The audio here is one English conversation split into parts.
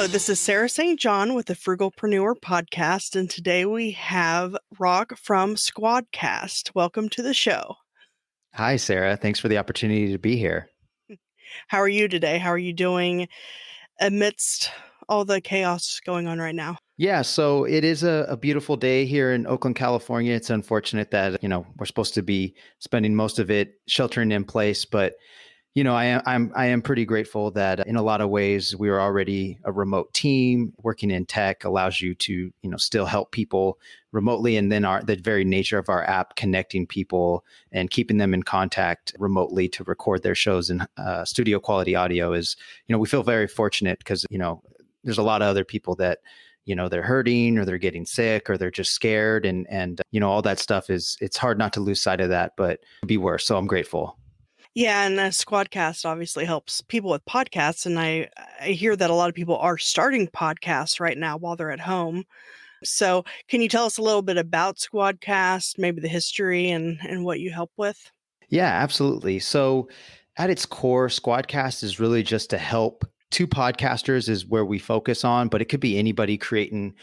Hello, this is Sarah St. John with the Frugalpreneur podcast, and today we have Rock from SquadCast. Welcome to the show. Hi, Sarah. Thanks for the opportunity to be here. How are you today? How are you doing amidst all the chaos going on right now? Yeah, so it is a beautiful day here in Oakland, California. It's unfortunate that, we're supposed to be spending most of it sheltering in place, but I am pretty grateful that in a lot of ways we are already a remote team. Working in tech allows you to, still help people remotely, and then the very nature of our app connecting people and keeping them in contact remotely to record their shows in studio quality audio is, we feel very fortunate because, there's a lot of other people that they're hurting or they're getting sick or they're just scared and all that stuff it's hard not to lose sight of that, but it could be worse. So I'm grateful. Yeah, and SquadCast obviously helps people with podcasts, and I hear that a lot of people are starting podcasts right now while they're at home. So can you tell us a little bit about SquadCast, maybe the history and what you help with? Yeah, absolutely. So at its core, Squadcast is really just to help two podcasters is where we focus on, but it could be anybody creating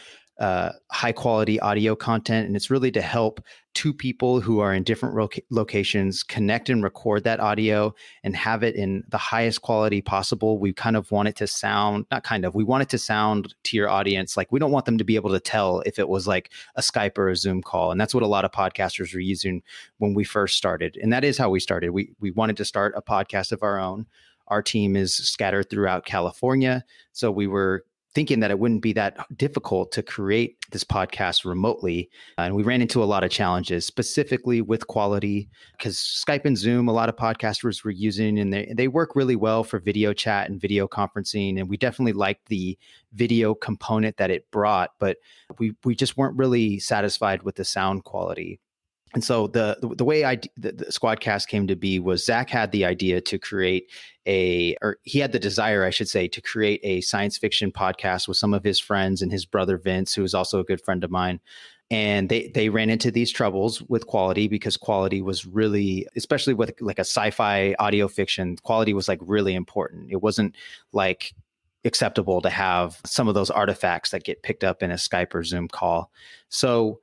high quality audio content. And it's really to help two people who are in different locations connect and record that audio and have it in the highest quality possible. We kind of want it to sound, not kind of, we want it to sound to your audience. Like we don't want them to be able to tell if it was like a Skype or a Zoom call. And that's what a lot of podcasters were using when we first started. And that is how we started. We wanted to start a podcast of our own. Our team is scattered throughout California. So we were thinking that it wouldn't be that difficult to create this podcast remotely. And we ran into a lot of challenges, specifically with quality, because Skype and Zoom, a lot of podcasters were using, and they work really well for video chat and video conferencing. And we definitely liked the video component that it brought, but we just weren't really satisfied with the sound quality. And so the way the Squadcast came to be was Zach had the idea to create he had the desire, I should say, to create a science fiction podcast with some of his friends and his brother Vince, who is also a good friend of mine. And they ran into these troubles with quality because quality was really, especially with like a sci-fi audio fiction, quality was like really important. It wasn't like acceptable to have some of those artifacts that get picked up in a Skype or Zoom call. So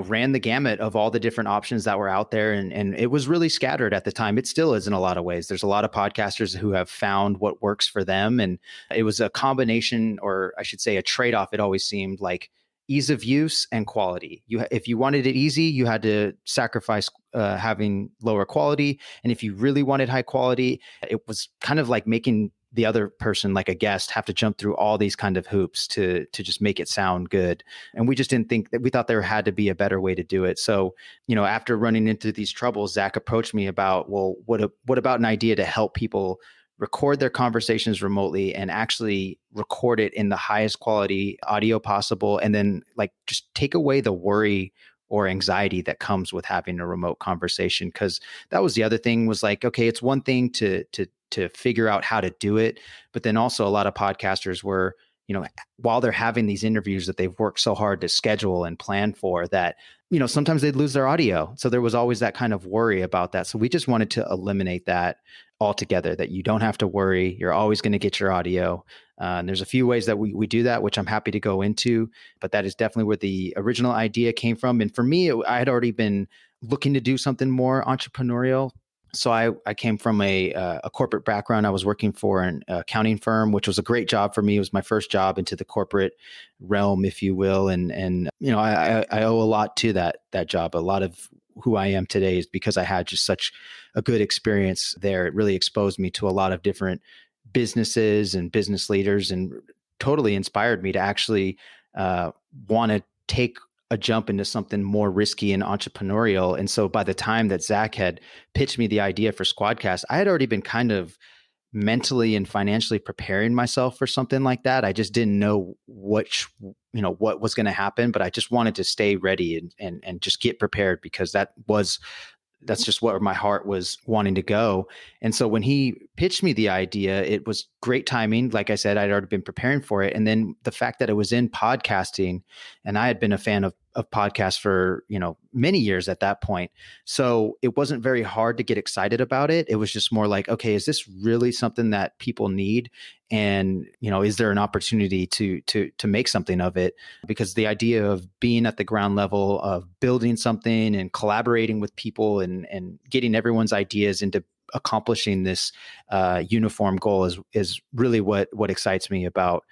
ran the gamut of all the different options that were out there. And it was really scattered at the time. It still is in a lot of ways. There's a lot of podcasters who have found what works for them. And it was a combination, or I should say a trade-off. It always seemed like ease of use and quality. If you wanted it easy, you had to sacrifice having lower quality. And if you really wanted high quality, it was kind of like making the other person, like a guest, have to jump through all these kind of hoops to just make it sound good. And we just didn't think that, we thought there had to be a better way to do it. So, after running into these troubles, Zach approached me about, well, what about an idea to help people record their conversations remotely and actually record it in the highest quality audio possible. And then like just take away the worry or anxiety that comes with having a remote conversation. Cause that was the other thing, was like, okay, it's one thing to figure out how to do it. But then also a lot of podcasters were, while they're having these interviews that they've worked so hard to schedule and plan for, that, sometimes they'd lose their audio. So there was always that kind of worry about that. So we just wanted to eliminate that altogether, that you don't have to worry. You're always going to get your audio. And there's a few ways that we do that, which I'm happy to go into, but that is definitely where the original idea came from. And for me, I had already been looking to do something more entrepreneurial. So I came from a corporate background. I was working for an accounting firm, which was a great job for me. It was my first job into the corporate realm, if you will. And I owe a lot to that job. A lot of who I am today is because I had just such a good experience there. It really exposed me to a lot of different businesses and business leaders, and totally inspired me to actually want to take a jump into something more risky and entrepreneurial. And so by the time that Zach had pitched me the idea for SquadCast, I had already been kind of mentally and financially preparing myself for something like that. I just didn't know what was going to happen, but I just wanted to stay ready and just get prepared, because that's just where my heart was wanting to go. And so when he pitched me the idea, it was great timing. Like I said, I'd already been preparing for it. And then the fact that it was in podcasting, and I had been a fan of of podcasts for, many years at that point. So it wasn't very hard to get excited about it. It was just more like, okay, is this really something that people need? And, is there an opportunity to make something of it? Because the idea of being at the ground level of building something and collaborating with people and getting everyone's ideas into accomplishing this uniform goal is really what excites me about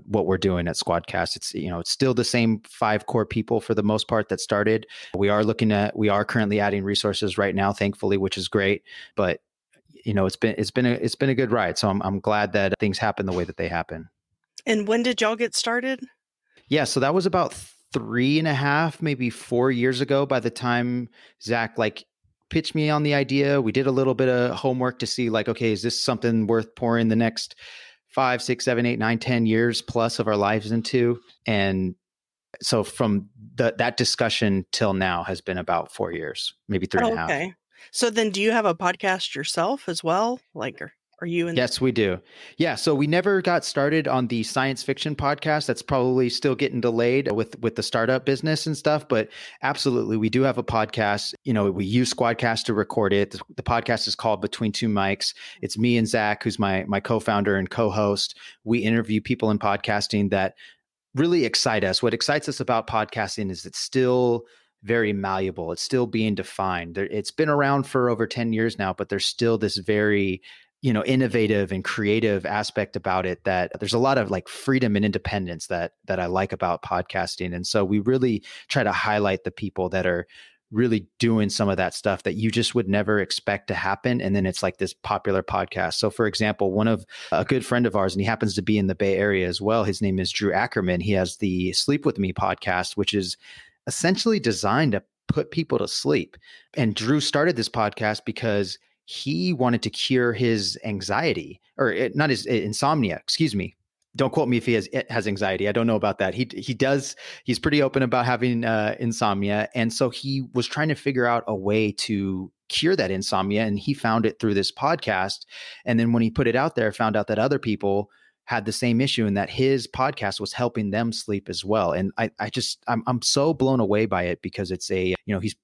what we're doing at SquadCast. It's still the same 5 core people for the most part that started. We are currently adding resources right now, thankfully, which is great. But it's been a good ride. So I'm glad that things happen the way that they happen. And when did y'all get started? Yeah, so that was about 3.5, maybe 4 years ago. By the time Zach pitched me on the idea, we did a little bit of homework to see okay, is this something worth pouring the next 5, 6, 7, 8, 9, 10 years plus of our lives into? And so from that discussion till now has been about 4 years, maybe three and Oh, a half. okay. So then do you have a podcast yourself as well? Are you in? Yes, we do. Yeah, so we never got started on the science fiction podcast. That's probably still getting delayed with the startup business and stuff, but absolutely we do have a podcast. We use SquadCast to record it. The podcast is called Between Two Mics. It's me and Zach, who's my co-founder and co-host. We interview people in podcasting that really excite us. What excites us about podcasting is it's still very malleable. It's still being defined. It's been around for over 10 years now, but there's still this very, innovative and creative aspect about it that there's a lot of freedom and independence that I like about podcasting. And so we really try to highlight the people that are really doing some of that stuff that you just would never expect to happen. And then it's like this popular podcast. So for example, one of a good friend of ours, and he happens to be in the Bay Area as well. His name is Drew Ackerman. He has the Sleep With Me podcast, which is essentially designed to put people to sleep. And Drew started this podcast because he wanted to cure his anxiety not his insomnia, excuse me. Don't quote me if he has anxiety. I don't know about that. He does. He's pretty open about having insomnia, and so he was trying to figure out a way to cure that insomnia, and he found it through this podcast. And then when he put it out there, found out that other people had the same issue, and that his podcast was helping them sleep as well. And I'm so blown away by it because it's he's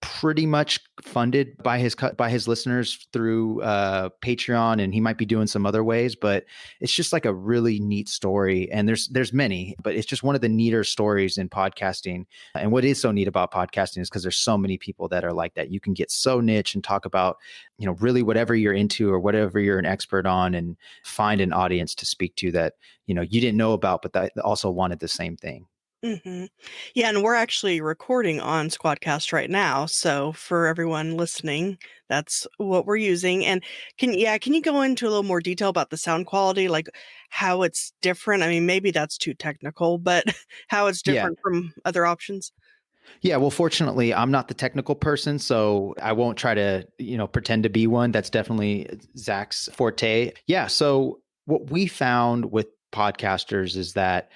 pretty much funded by his listeners through Patreon, and he might be doing some other ways, but it's just a really neat story. And there's many, but it's just one of the neater stories in podcasting. And what is so neat about podcasting is because there's so many people that are like that. You can get so niche and talk about really whatever you're into or whatever you're an expert on, and find an audience to speak to that you didn't know about, but that also wanted the same thing. Mm-hmm. Yeah, and we're actually recording on SquadCast right now. So for everyone listening, that's what we're using. And can you go into a little more detail about the sound quality, like how it's different? I mean, maybe that's too technical, but how it's Yeah. different from other options? Yeah, well, fortunately, I'm not the technical person, so I won't try to, pretend to be one. That's definitely Zach's forte. Yeah, so what we found with podcasters is that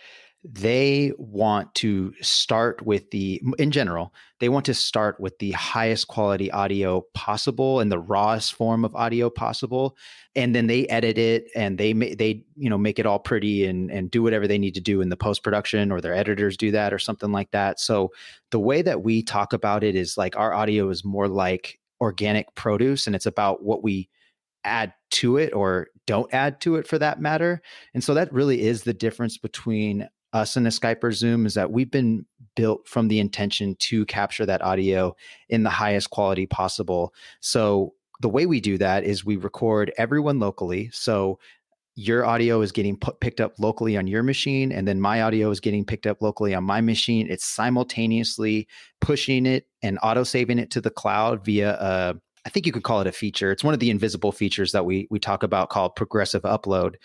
they want to start with in general, they want to start with the highest quality audio possible and the rawest form of audio possible. And then they edit it and they make it all pretty and do whatever they need to do in the post-production, or their editors do that or something like that. So the way that we talk about it is our audio is more like organic produce, and it's about what we add to it or don't add to it for that matter. And so that really is the difference between us and a Skype or Zoom, is that we've been built from the intention to capture that audio in the highest quality possible. So the way we do that is we record everyone locally. So your audio is getting picked up locally on your machine, and then my audio is getting picked up locally on my machine. It's simultaneously pushing it and auto saving it to the cloud via I think you could call it a feature. It's one of the invisible features that we talk about called progressive upload.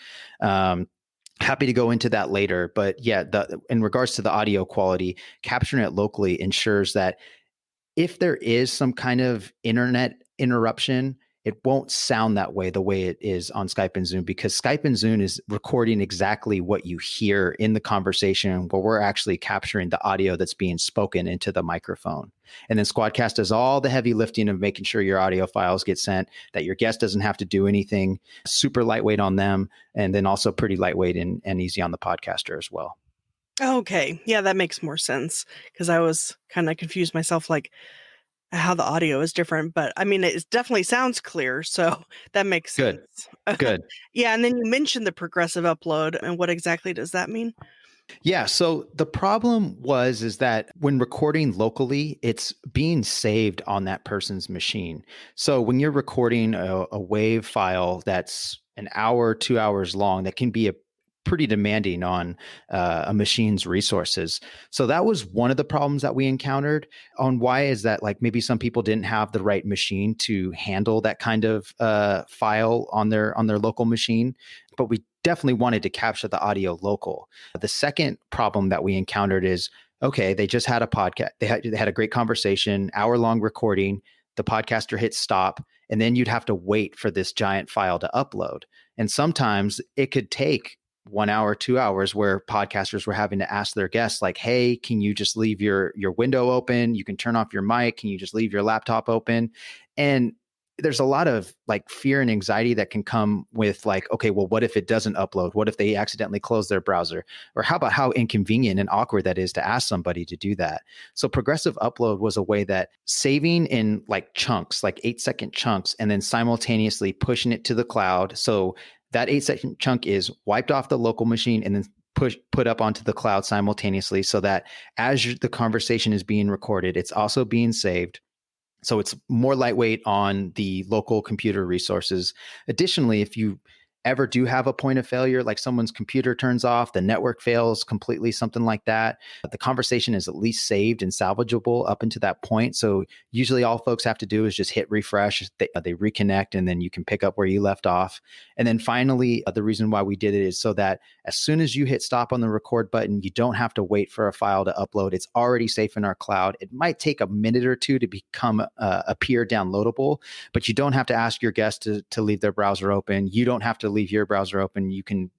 Happy to go into that later, but yeah, in regards to the audio quality, capturing it locally ensures that if there is some kind of internet interruption, it won't sound that way the way it is on Skype and Zoom, because Skype and Zoom is recording exactly what you hear in the conversation, where we're actually capturing the audio that's being spoken into the microphone. And then SquadCast does all the heavy lifting of making sure your audio files get sent, that your guest doesn't have to do anything, super lightweight on them, and then also pretty lightweight and easy on the podcaster as well. Okay. Yeah, that makes more sense because I was kind of confused myself, like how the audio is different. But I mean, it definitely sounds clear. So that makes Good, sense. good. Yeah. And then you mentioned the progressive upload. And what exactly does that mean? Yeah. So the problem is that when recording locally, it's being saved on that person's machine. So when you're recording a wave file that's an hour, 2 hours long, that can be a pretty demanding on a machine's resources. So that was one of the problems that we encountered. On why is that, like, maybe some people didn't have the right machine to handle that kind of file on their local machine, but we definitely wanted to capture the audio local. The second problem that we encountered is, okay, they just had a podcast. They had a great conversation, hour-long recording. The podcaster hits stop, and then you'd have to wait for this giant file to upload. And sometimes it could take 1 hour, 2 hours, where podcasters were having to ask their guests, like, hey, can you just leave your window open? You can turn off your mic. Can you just leave your laptop open? And there's a lot of like fear and anxiety that can come with, like, okay, well, what if it doesn't upload? What if they accidentally close their browser? Or how about how inconvenient and awkward that is to ask somebody to do that? So progressive upload was a way that saving in like chunks, like 8-second chunks, and then simultaneously pushing it to the cloud. So that 8-second chunk is wiped off the local machine and then put up onto the cloud simultaneously, so that as the conversation is being recorded, it's also being saved, so it's more lightweight on the local computer resources. Additionally, if you ever do have a point of failure, like someone's computer turns off, the network fails completely, something like that, the conversation is at least saved and salvageable up until that point. So usually all folks have to do is just hit refresh, they reconnect, and then you can pick up where you left off. And then finally, the reason why we did it is so that as soon as you hit stop on the record button, you don't have to wait for a file to upload. It's already safe in our cloud. It might take a minute or two to become appear downloadable, but you don't have to ask your guests to leave their browser open. You don't have to leave your browser open. You can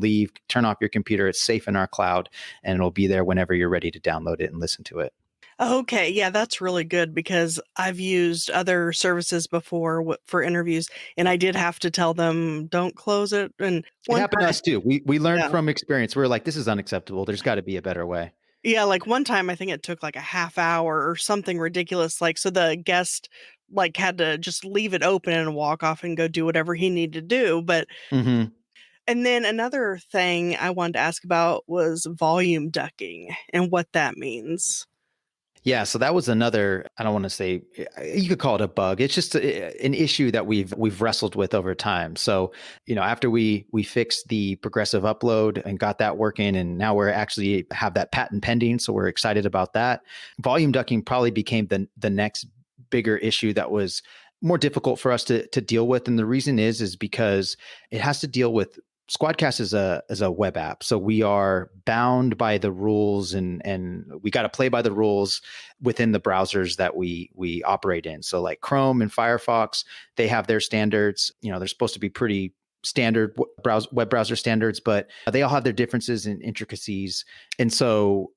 leave, turn off your computer. It's safe in our cloud, and it'll be there whenever you're ready to download it and listen to it. Okay, yeah, that's really good because I've used other services before for interviews, and I did have to tell them don't close it. And It one happened to time, us too. We learned yeah, from experience. We were like, this is unacceptable. There's got to be a better way. yeah, like one time I think it took like a half hour or something ridiculous. Like, so the guest like had to just leave it open and walk off and go do whatever he needed to do. But Mm-hmm. and then another thing I wanted to ask about was volume ducking and what that means. Yeah, so that was another, I don't want to say, you could call it a bug. It's just an issue that we've wrestled with over time. So, after we fixed the progressive upload and got that working, and now we're actually have that patent pending, so we're excited about that. Volume ducking probably became the next bigger issue that was more difficult for us to deal with. And the reason is because it has to deal with, SquadCast is a web app, so we are bound by the rules, and we got to play by the rules within the browsers that we operate in. So like Chrome and Firefox, they have their standards. They're supposed to be pretty standard web browser standards, but they all have their differences and intricacies. And so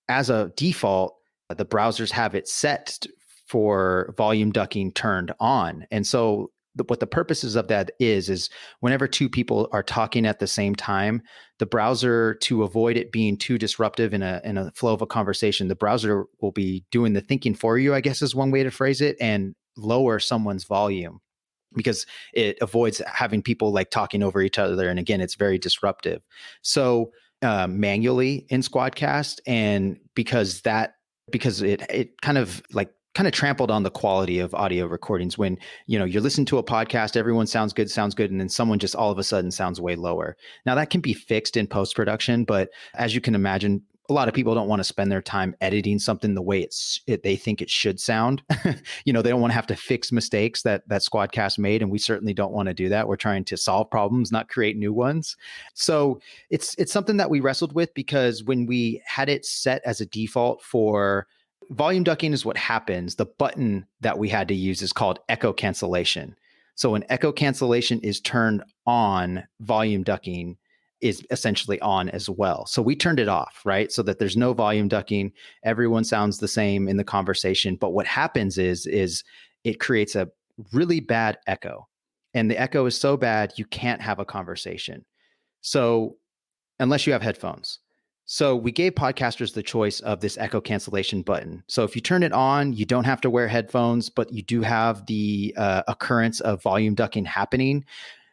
as a default, the browsers have it set for volume ducking turned on. And so what the purposes of that is whenever two people are talking at the same time, the browser, to avoid it being too disruptive in a flow of a conversation, the browser will be doing the thinking for you, I guess is one way to phrase it, and lower someone's volume, because it avoids having people like talking over each other. And again, it's very disruptive. So manually in SquadCast, and because it kind of trampled on the quality of audio recordings when you're listening to a podcast, everyone sounds good, and then someone just all of a sudden sounds way lower. Now that can be fixed in post-production, but as you can imagine, a lot of people don't want to spend their time editing something the way they think it should sound. They don't want to have to fix mistakes that SquadCast made, and we certainly don't want to do that. We're trying to solve problems, not create new ones. So it's something that we wrestled with, because when we had it set as a default for volume ducking, is what happens. The button that we had to use is called echo cancellation. So when echo cancellation is turned on, volume ducking is essentially on as well. So we turned it off, right? So that there's no volume ducking. Everyone sounds the same in the conversation. But what happens is it creates a really bad echo. And the echo is so bad, you can't have a conversation. So unless you have headphones. So we gave podcasters the choice of this echo cancellation button. So if you turn it on, you don't have to wear headphones, but you do have the occurrence of volume ducking happening.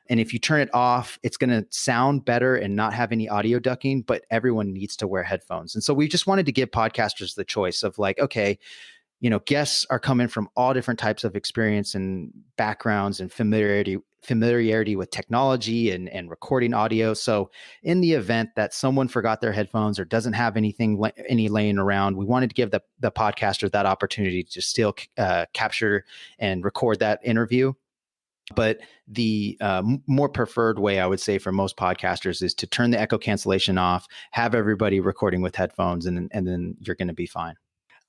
And if you turn it off, it's going to sound better and not have any audio ducking, but everyone needs to wear headphones. And so we just wanted to give podcasters the choice of like, okay, guests are coming from all different types of experience and backgrounds and familiarity with technology and recording audio. So in the event that someone forgot their headphones or doesn't have any laying around, we wanted to give the podcaster that opportunity to still capture and record that interview. But the more preferred way, I would say, for most podcasters is to turn the echo cancellation off, have everybody recording with headphones, and then you're going to be fine.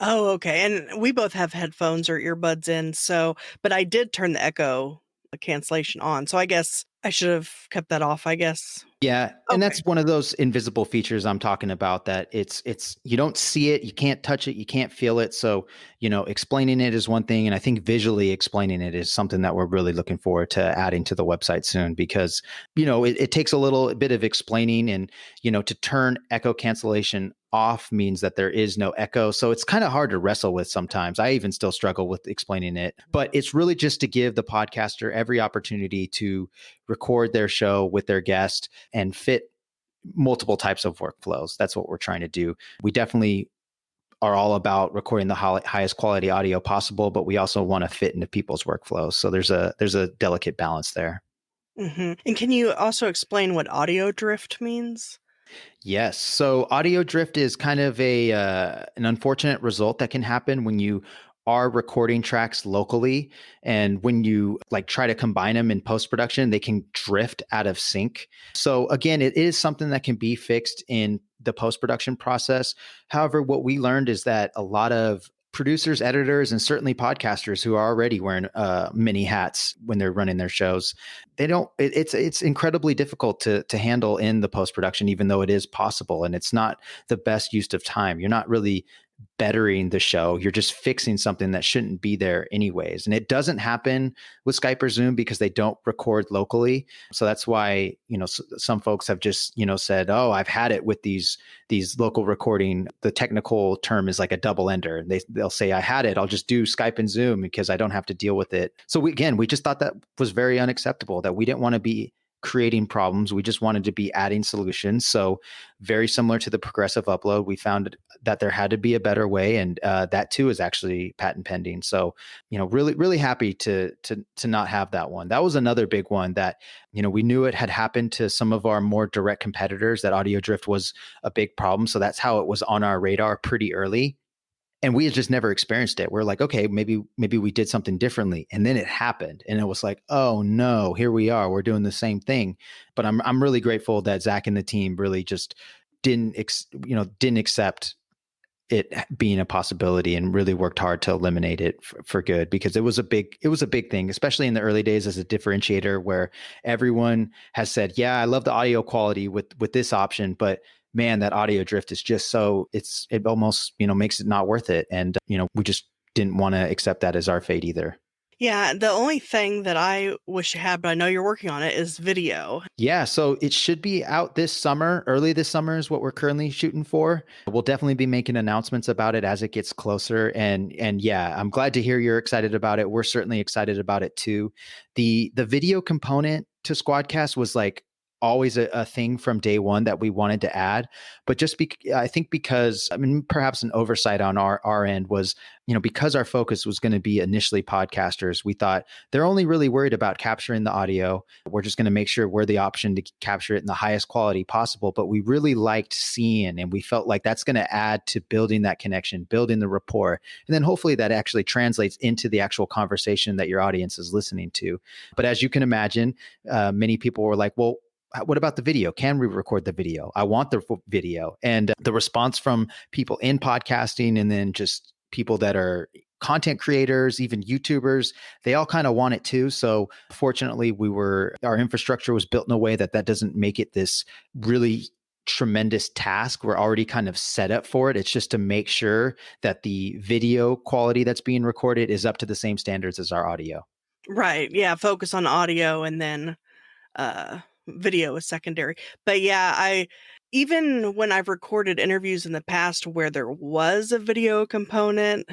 Oh, okay. And we both have headphones or earbuds in, so but I did turn the echo cancellation on. So I guess I should have kept that off, I guess. Yeah, and Okay. that's one of those invisible features I'm talking about that it's you don't see it, you can't touch it, you can't feel it. So, explaining it is one thing, and I think visually explaining it is something that we're really looking forward to adding to the website soon because, it takes a little bit of explaining and, to turn echo cancellation off means that there is no echo. So it's kind of hard to wrestle with sometimes. I even still struggle with explaining it, but it's really just to give the podcaster every opportunity to record their show with their guest and fit multiple types of workflows. That's what we're trying to do. We definitely are all about recording the highest quality audio possible, but we also want to fit into people's workflows. So there's a delicate balance there. And can you also explain what audio drift means? Yes. So audio drift is kind of an unfortunate result that can happen when you are recording tracks locally, and when you like try to combine them in post production, they can drift out of sync. So again, it is something that can be fixed in the post production process. However, what we learned is that a lot of producers, editors, and certainly podcasters who are already wearing many hats when they're running their shows, they don't. It's incredibly difficult to handle in the post production, even though it is possible, and it's not the best use of time. You're not really bettering the show. You're just fixing something that shouldn't be there anyways. And it doesn't happen with Skype or Zoom because they don't record locally. So that's why, some folks have just, said, "Oh, I've had it with these local recording." The technical term is like a double ender. They'll say, "I had it. I'll just do Skype and Zoom because I don't have to deal with it." So we just thought that was very unacceptable, that we didn't want to be creating problems. We just wanted to be adding solutions. So very similar to the progressive upload, we found that there had to be a better way, and that too is actually patent pending. So, really, really happy to not have that one. That was another big one that, we knew it had happened to some of our more direct competitors, that audio drift was a big problem. So that's how it was on our radar pretty early, and we had just never experienced it. We're like, okay, maybe we did something differently, and then it happened, and it was like, oh no, here we are, we're doing the same thing. But I'm really grateful that Zach and the team really just didn't accept it being a possibility and really worked hard to eliminate it for good, because it was a big thing, especially in the early days, as a differentiator where everyone has said, yeah, I love the audio quality with this option, but man, that audio drift is just it almost, makes it not worth it. And, we just didn't want to accept that as our fate either. Yeah, the only thing that I wish you had, but I know you're working on it, is video. Yeah, so it should be out this summer. Early this summer is what we're currently shooting for. We'll definitely be making announcements about it as it gets closer. And yeah, I'm glad to hear you're excited about it. We're certainly excited about it too. The video component to SquadCast was like always a thing from day one that we wanted to add, but I think because, I mean, perhaps an oversight on our end was, because our focus was going to be initially podcasters, we thought they're only really worried about capturing the audio. We're just going to make sure we're the option to capture it in the highest quality possible. But we really liked seeing, and we felt like that's going to add to building that connection, building the rapport. And then hopefully that actually translates into the actual conversation that your audience is listening to. But as you can imagine, many people were like, well, what about the video? Can we record the video? I want the video. And the response from people in podcasting, and then just people that are content creators, even YouTubers, they all kind of want it too. So fortunately, our infrastructure was built in a way that doesn't make it this really tremendous task. We're already kind of set up for it. It's just to make sure that the video quality that's being recorded is up to the same standards as our audio. Right. Yeah, focus on audio and then video is secondary. But yeah, even when I've recorded interviews in the past where there was a video component,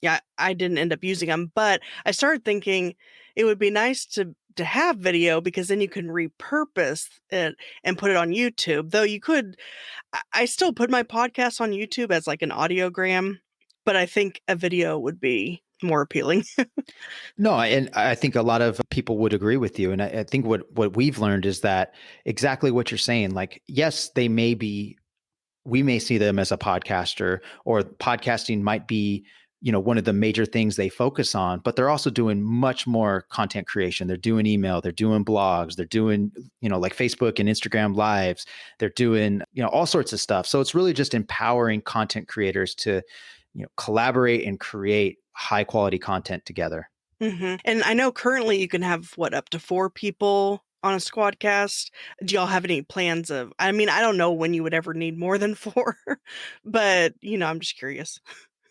yeah, I didn't end up using them, but I started thinking it would be nice to have video because then you can repurpose it and put it on YouTube. Though you could, I still put my podcast on YouTube as like an audiogram, but I think a video would be more appealing. No, and I think a lot of people would agree with you. And I think what we've learned is that exactly what you're saying. Like, yes, they may be, we may see them as a podcaster, or podcasting might be, one of the major things they focus on, but they're also doing much more content creation. They're doing email, they're doing blogs, they're doing, like Facebook and Instagram lives, they're doing, all sorts of stuff. So it's really just empowering content creators to, collaborate and create high quality content together. And I know currently you can have what, up to 4 people on a SquadCast. Do y'all have any plans of, I mean, I don't know when you would ever need more than 4, but I'm just curious.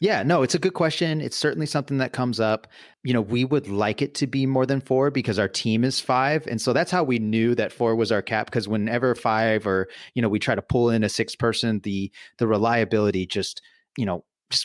Yeah, no, it's a good question. It's certainly something that comes up. We would like it to be more than 4 because our team is 5. And so that's how we knew that 4 was our cap, because whenever 5 or, we try to pull in a 6th person, the reliability just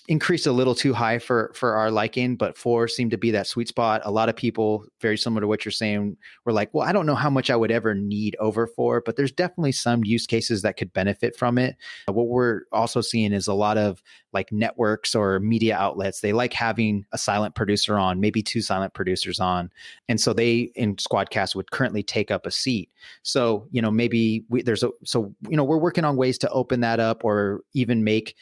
increased a little too high for our liking, but 4 seemed to be that sweet spot. A lot of people, very similar to what you're saying, were like, well, I don't know how much I would ever need over 4, but there's definitely some use cases that could benefit from it. What we're also seeing is a lot of like networks or media outlets, they like having a silent producer on, maybe 2 silent producers on. And so they in SquadCast would currently take up a seat. So, maybe we're working on ways to open that up, or even make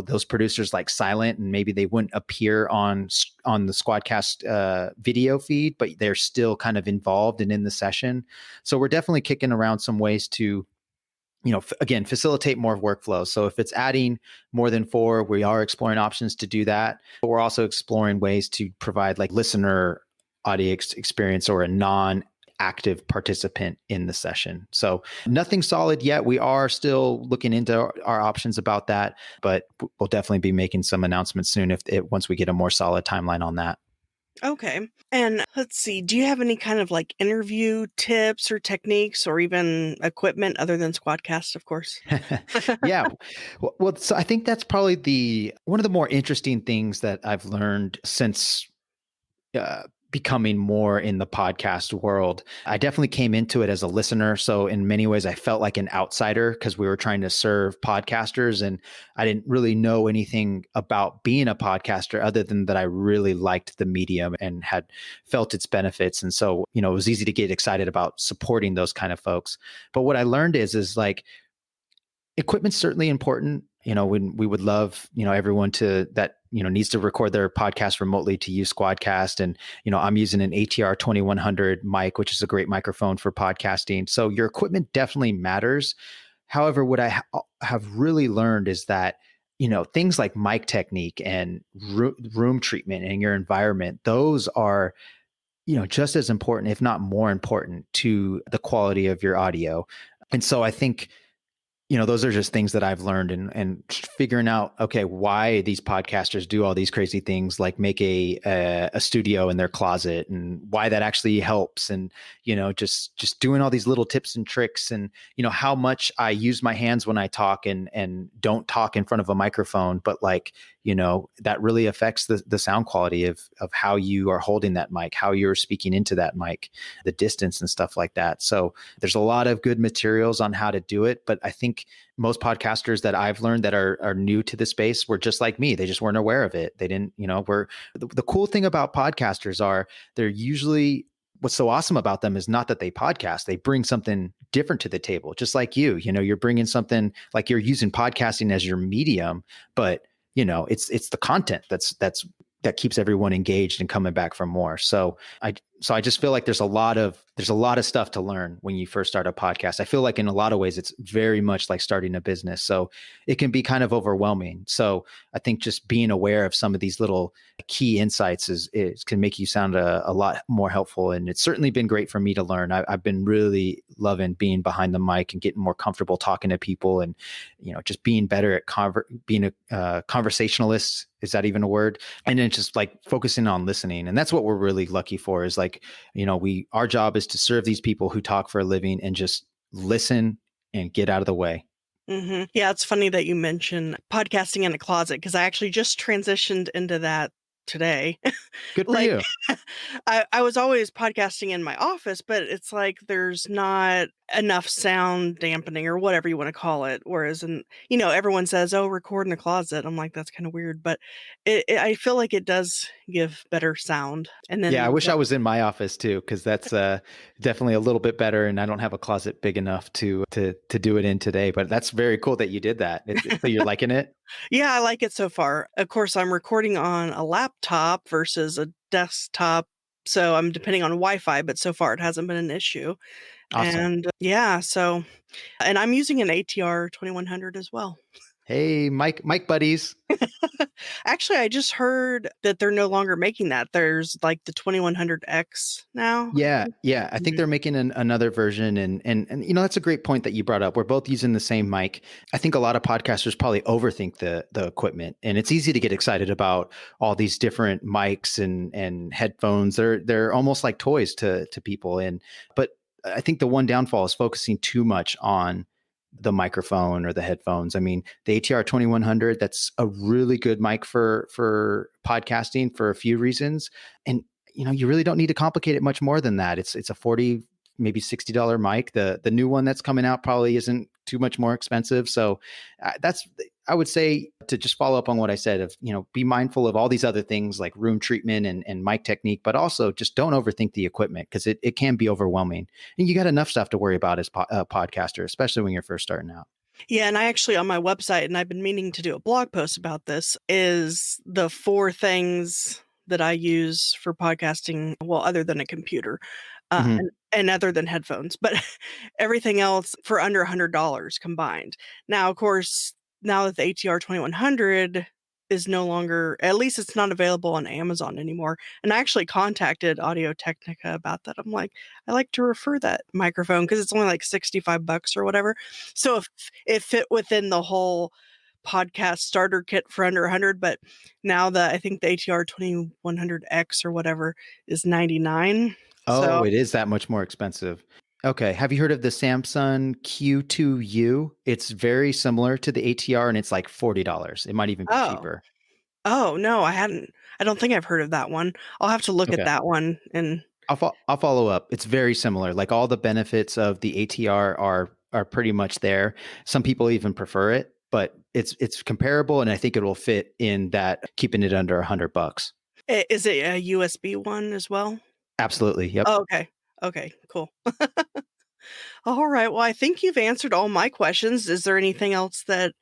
those producers like silent, and maybe they wouldn't appear on the SquadCast video feed, but they're still kind of involved and in the session. So we're definitely kicking around some ways to, again, facilitate more workflow. So if it's adding more than 4, we are exploring options to do that. But we're also exploring ways to provide like listener audio experience, or a non-active participant in the session. So nothing solid yet. We are still looking into our options about that, but we'll definitely be making some announcements soon once we get a more solid timeline on that. Okay. And let's see, do you have any kind of like interview tips or techniques or even equipment other than SquadCast, of course? Yeah. Well, so I think that's probably one of the more interesting things that I've learned since becoming more in the podcast world. I definitely came into it as a listener. So in many ways, I felt like an outsider because we were trying to serve podcasters, and I didn't really know anything about being a podcaster other than that I really liked the medium and had felt its benefits. And so, it was easy to get excited about supporting those kind of folks. But what I learned is like, equipment's certainly important. When we would love, everyone that needs to record their podcast remotely to use SquadCast. And, I'm using an ATR 2100 mic, which is a great microphone for podcasting. So your equipment definitely matters. However, what I have really learned is that, things like mic technique and room treatment in your environment, those are, just as important, if not more important, to the quality of your audio. And so I think, those are just things that I've learned, and figuring out, okay, why these podcasters do all these crazy things, like make a studio in their closet, and why that actually helps. And, just doing all these little tips and tricks, and, how much I use my hands when I talk and don't talk in front of a microphone, but like, that really affects the sound quality of how you are holding that mic, how you're speaking into that mic, the distance and stuff like that. So there's a lot of good materials on how to do it. But I think most podcasters that I've learned that are new to the space were just like me. They just weren't aware of it. They didn't, the cool thing about podcasters are they're usually, what's so awesome about them is not that they podcast, they bring something different to the table. Just like you're bringing something, like you're using podcasting as your medium, but it's the content that keeps everyone engaged and coming back for more. So I just feel like there's a lot of stuff to learn when you first start a podcast. I feel like in a lot of ways it's very much like starting a business. So it can be kind of overwhelming. So I think just being aware of some of these little key insights can make you sound a lot more helpful. And it's certainly been great for me to learn. I've been really loving being behind the mic and getting more comfortable talking to people, and just being better at being a conversationalist. Is that even a word? And then just like focusing on listening. And that's what we're really lucky for, is like, our job is to serve these people who talk for a living and just listen and get out of the way. Yeah, it's funny that you mention podcasting in a closet because I actually just transitioned into that today. Good for Like, you. I was always podcasting in my office, but it's like there's not enough sound dampening or whatever you want to call it. Whereas, everyone says, "Oh, record in the closet." I'm like, that's kind of weird, but I feel like it does give better sound. And Yeah, I then, wish I was in my office too, because that's definitely a little bit better. And I don't have a closet big enough to do it in today. But that's very cool that you did that. So you're liking it? yeah, I like it so far. Of course, I'm recording on a laptop versus a desktop, so I'm depending on Wi-Fi, but so far it hasn't been an issue. Awesome. And yeah, and I'm using an ATR 2100 as well. Hey, Mike buddies. Actually, I just heard that they're no longer making that. There's like the 2100X now, I Yeah, think. yeah. I think Mhm. they're making another version, and that's a great point that you brought up. We're both using the same mic. I think a lot of podcasters probably overthink the equipment, and it's easy to get excited about all these different mics and headphones. They're almost like toys to people. And but I think the one downfall is focusing too much on the microphone or the headphones. I mean, the ATR 2100, that's a really good mic for podcasting for a few reasons. And you really don't need to complicate it much more than that. It's a 40, maybe $60 mic. The new one that's coming out probably isn't too much more expensive. So that's, I would say, to just follow up on what I said of, be mindful of all these other things like room treatment and mic technique, but also just don't overthink the equipment, because it can be overwhelming. And you got enough stuff to worry about as a podcaster, especially when you're first starting out. Yeah, and I actually on my website, and I've been meaning to do a blog post about this, is the 4 things that I use for podcasting, well, other than a computer, Mhm. and other than headphones, but everything else for under $100 combined. Now, of course, now that the ATR 2100 is no longer, at least it's not available on Amazon anymore. And I actually contacted Audio Technica about that. I'm like, I like to refer that microphone because it's only like 65 bucks or whatever. So if it fit within the whole podcast starter kit for under 100, but now I think the ATR 2100X or whatever is 99. Oh, So, it is that much more expensive. Okay. Have you heard of the Samsung Q2U? It's very similar to the ATR, and it's like $40. It might even be oh, cheaper. oh, no, I hadn't. I don't think I've heard of that one. I'll have to look at Okay. that one and I'll follow up. It's very similar. Like all the benefits of the ATR are pretty much there. Some people even prefer it, but it's comparable, and I think it will fit in that, keeping it under $100. is it a USB one as well? Absolutely. Yep. Oh, okay. Okay, cool. All right. Well, I think you've answered all my questions. Is there anything else that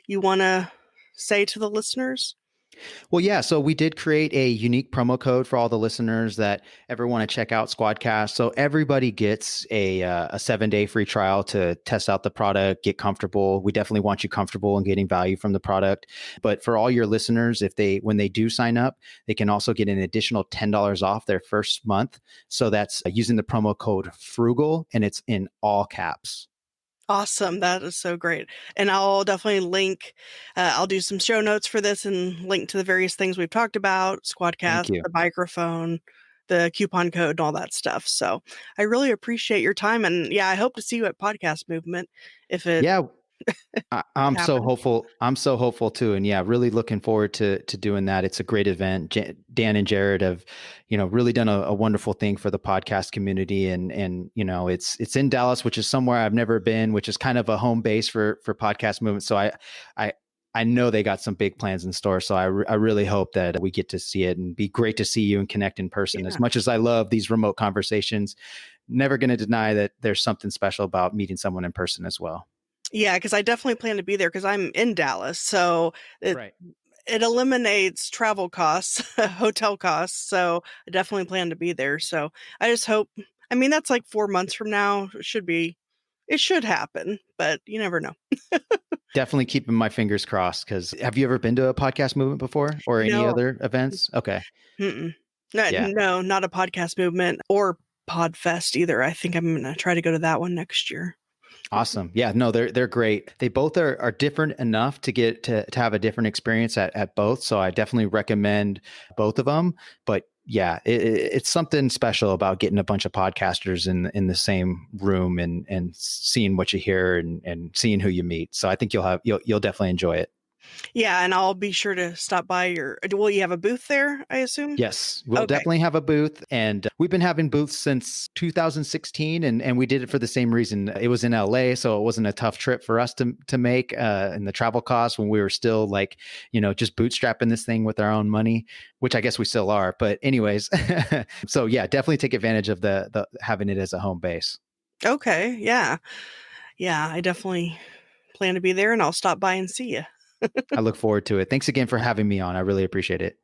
you want to say to the listeners? Well, yeah. So we did create a unique promo code for all the listeners that ever want to check out SquadCast. So everybody gets a 7-day free trial to test out the product, get comfortable. We definitely want you comfortable and getting value from the product. But for all your listeners, when they do sign up, they can also get an additional $10 off their first month. So that's using the promo code FRUGAL, and it's in all caps. Awesome. That is so great. And I'll definitely link, I'll do some show notes for this and link to the various things we've talked about, Thank Squadcast, you. the microphone, the coupon code, and all that stuff. So I really appreciate your time. And yeah, I hope to see you at Podcast Movement if it Yeah, I'm so happens. hopeful. I'm so hopeful too, and yeah, really looking forward to doing that. It's a great event. Dan and Jared have, really done a wonderful thing for the podcast community, and it's in Dallas, which is somewhere I've never been, which is kind of a home base for podcast movement. So I I know they got some big plans in store. So I really hope that we get to see it, and be great to see you and connect in person. As Yeah. much as I love these remote conversations, never going to deny that there's something special about meeting someone in person as well. Yeah, because I definitely plan to be there because I'm in Dallas. So it Right. it eliminates travel costs, hotel costs. So I definitely plan to be there. So I just hope, I mean, that's like 4 months from now. It should happen, but you never know. Definitely keeping my fingers crossed, because have you ever been to a podcast movement before or any No. other events? Okay. Mm-mm. Yeah. No, not a podcast movement or Podfest either. I think I'm gonna try to go to that one next year. Awesome. Yeah, no, they're great. They both are different enough to have a different experience at both. So I definitely recommend both of them. But yeah, it's something special about getting a bunch of podcasters in the same room and seeing what you hear and seeing who you meet. So I think you'll definitely enjoy it. Yeah, and I'll be sure to stop by will you have a booth there, I assume? Yes, we'll Okay. definitely have a booth. And we've been having booths since 2016. And we did it for the same reason. It was in LA, so it wasn't a tough trip for us to make and the travel costs when we were still like, just bootstrapping this thing with our own money, which I guess we still are. But anyways, so yeah, definitely take advantage of the having it as a home base. Okay. Yeah. Yeah, I definitely plan to be there and I'll stop by and see you. I look forward to it. Thanks again for having me on. I really appreciate it.